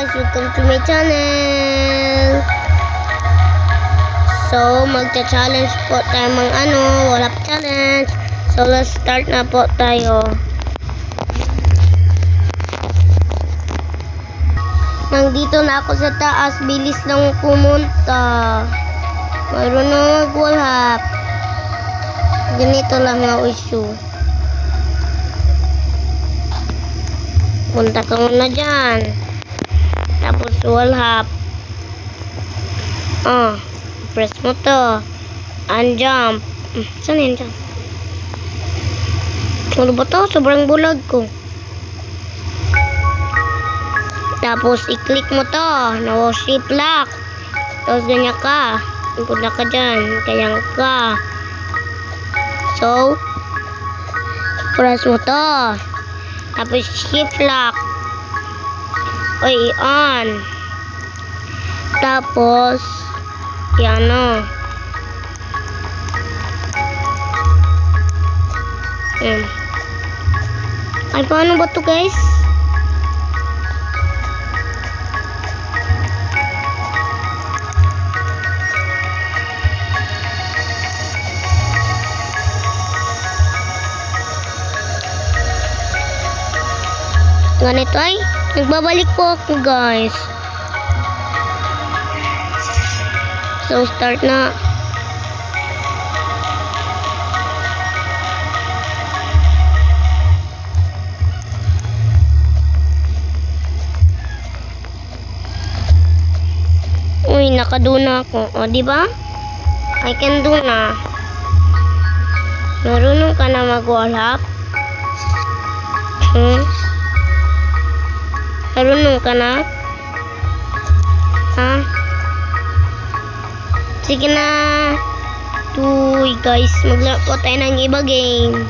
guys, welcome to my channel. So, magcha-challenge po tayo wala pa challenge. So, let's start na po tayo. Nandito na ako sa taas, bilis lang pumunta. Mayroon na mag-wallhap. Ganito lang ang issue. Punta ka muna dyan. Tapos wallhap. Press mo to. Unjump. Saan yun dyan? Ano ba to? Sobrang bulag ko. Tapos i-click mo to. No, shift lock. Tapos ganyan ka. Punta ka dyan. Kayang ka. So, press mo to. Tapos shift lock. On. Tapos yan o. Ay, paano ba to guys? Ganito ay, nagbabalik po ako guys. So, start na. Uy, nakado na ako. O, diba? I can do na. Marunong ka na mag-wallhap? Marunong ka na? Ha? Sige na. Uy guys, maglaro po tayo ng iba game.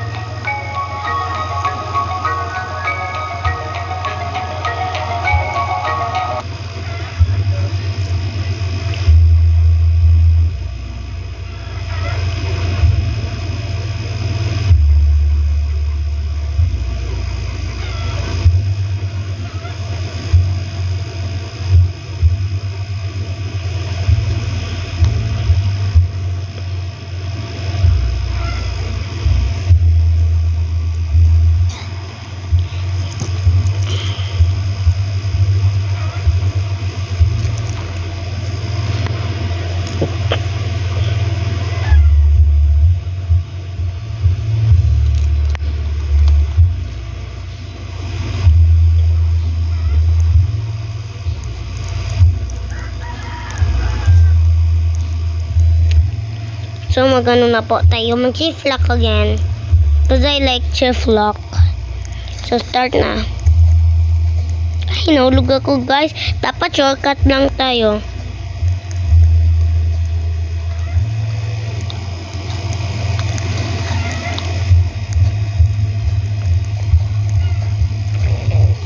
So, magano na po tayo. Mag-shift lock again. Because I like shift lock. So, start na. Ay, nahulog ako guys. Dapat shortcut lang tayo.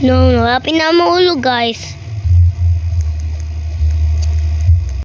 No, happy na mahulog guys.